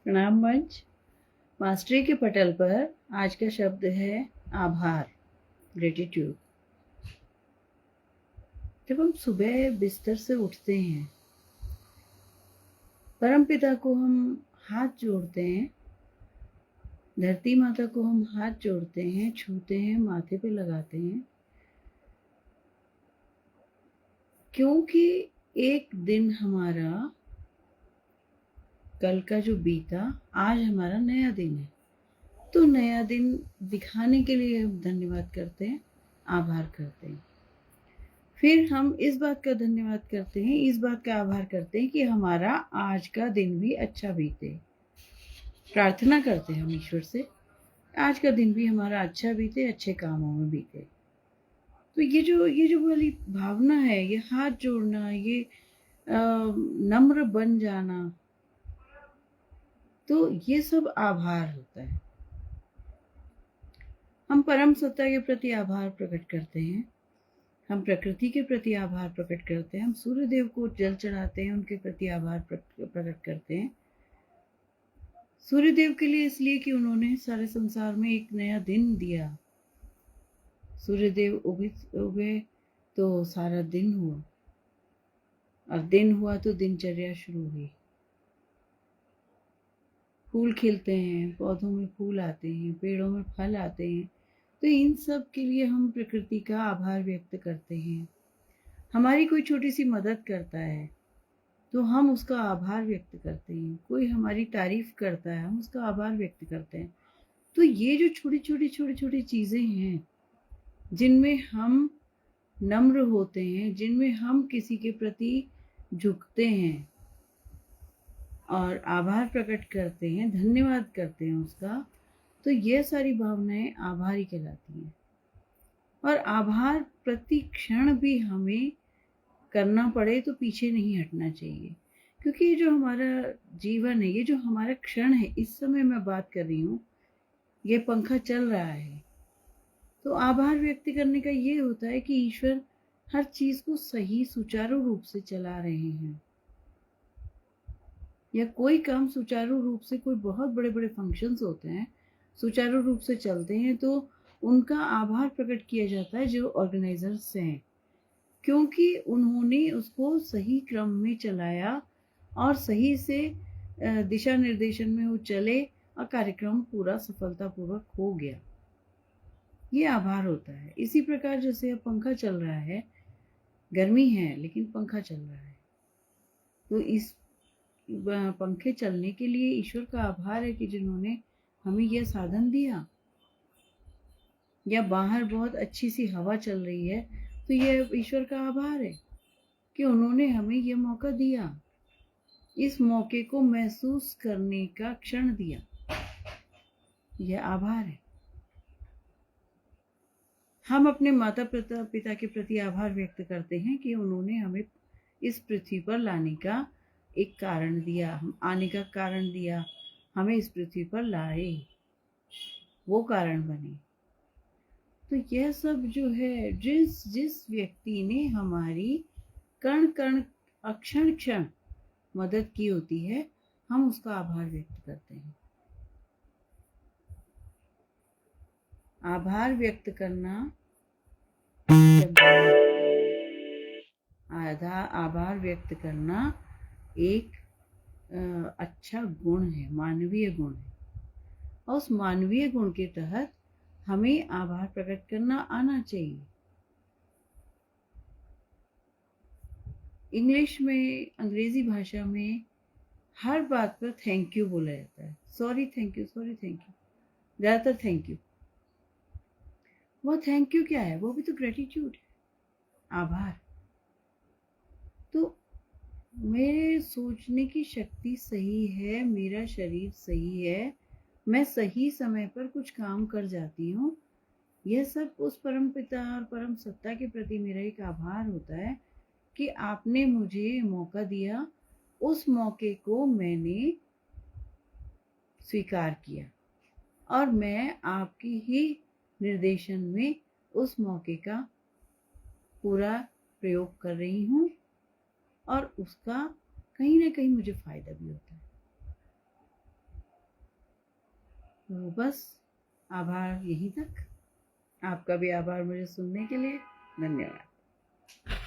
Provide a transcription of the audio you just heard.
प्रणाम मंच। मास्टरी के पटल पर आज का शब्द है आभार, ग्रेटिट्यूड। जब हम सुबह बिस्तर से उठते हैं, परमपिता को हम हाथ जोड़ते हैं, धरती माता को हम हाथ जोड़ते हैं, छूते हैं, माथे पे लगाते हैं, क्योंकि एक दिन हमारा कल का जो बीता, आज हमारा नया दिन है। तो नया दिन दिखाने के लिए हम धन्यवाद करते हैं, आभार करते हैं। फिर हम इस बात का धन्यवाद करते हैं, इस बात का आभार करते हैं कि हमारा आज का दिन भी अच्छा बीते। प्रार्थना करते हैं हम ईश्वर से, आज का दिन भी हमारा अच्छा बीते, अच्छे कामों में बीते। तो ये जो वाली भावना है, ये हाथ जोड़ना, ये नम्र बन जाना, तो ये सब आभार होता है। हम परम सत्ता के प्रति आभार प्रकट करते हैं, हम प्रकृति के प्रति आभार प्रकट करते हैं, हम सूर्य देव को जल चढ़ाते हैं, उनके प्रति आभार प्रकट करते हैं। सूर्य देव के लिए इसलिए कि उन्होंने सारे संसार में एक नया दिन दिया। सूर्य देव उगे तो सारा दिन हुआ, और दिन हुआ तो दिनचर्या शुरू हुई। फूल खिलते हैं, पौधों में फूल आते हैं, पेड़ों में फल आते हैं। तो इन सब के लिए हम प्रकृति का आभार व्यक्त करते हैं। हमारी कोई छोटी सी मदद करता है तो हम उसका आभार व्यक्त करते हैं। कोई हमारी तारीफ करता है, हम उसका आभार व्यक्त करते हैं। तो ये जो छोटी छोटी चीजें हैं, जिनमें हम नम्र होते हैं, जिनमें हम किसी के प्रति झुकते हैं और आभार प्रकट करते हैं, धन्यवाद करते हैं उसका, तो ये सारी भावनाएं आभार ही कहलाती हैं। और आभार प्रति क्षण भी हमें करना पड़े तो पीछे नहीं हटना चाहिए, क्योंकि ये जो हमारा जीवन है, ये जो हमारा क्षण है, इस समय मैं बात कर रही हूँ, ये पंखा चल रहा है, तो आभार व्यक्त करने का ये होता है कि ईश्वर हर चीज को सही सुचारू रूप से चला रहे हैं। या कोई काम सुचारू रूप से, कोई बहुत बड़े बड़े फंक्शंस होते हैं, सुचारू रूप से चलते हैं, तो उनका आभार प्रकट किया जाता है जो ऑर्गेनाइजर्स हैं, क्योंकि उन्होंने उसको सही क्रम में चलाया और सही से दिशा निर्देशन में वो चले और कार्यक्रम पूरा सफलतापूर्वक हो गया। ये आभार होता है। इसी प्रकार जैसे अब पंखा चल रहा है, गर्मी है लेकिन पंखा चल रहा है, तो इस पंखे चलने के लिए ईश्वर का आभार है कि जिन्होंने हमें यह साधन दिया। या बाहर बहुत अच्छी सी हवा चल रही है, तो यह ईश्वर का आभार है कि उन्होंने हमें यह मौका दिया, इस मौके को महसूस करने का क्षण दिया। यह आभार है। हम अपने माता पिता के प्रति आभार व्यक्त करते हैं कि उन्होंने हमें इस पृथ्वी पर लाने का एक कारण दिया, आने का कारण दिया, हमें इस पृथ्वी पर लाए, वो कारण बने। तो यह सब जो है, जिस जिस व्यक्ति ने हमारी कण कण अक्षण क्षण मदद की होती है, हम उसका आभार व्यक्त करते हैं। आभार व्यक्त करना आभार व्यक्त करना एक अच्छा गुण है, मानवीय गुण है, और उस मानवीय गुण के तहत हमें आभार प्रकट करना आना चाहिए। इंग्लिश में, अंग्रेजी भाषा में हर बात पर थैंक यू बोला जाता है। Sorry thank you, sorry thank you, ज़्यादातर थैंक यू। वो थैंक यू क्या है? वो भी तो ग्रेटिट्यूड है, आभार। तो मेरे सोचने की शक्ति सही है, मेरा शरीर सही है, मैं सही समय पर कुछ काम कर जाती हूँ, यह सब उस परम पिता और परम सत्ता के प्रति मेरा एक आभार होता है कि आपने मुझे मौका दिया, उस मौके को मैंने स्वीकार किया और मैं आपकी ही निर्देशन में उस मौके का पूरा प्रयोग कर रही हूँ, और उसका कहीं ना कहीं मुझे फायदा भी होता है। तो बस आभार यहीं तक। आपका भी आभार मुझे सुनने के लिए। धन्यवाद।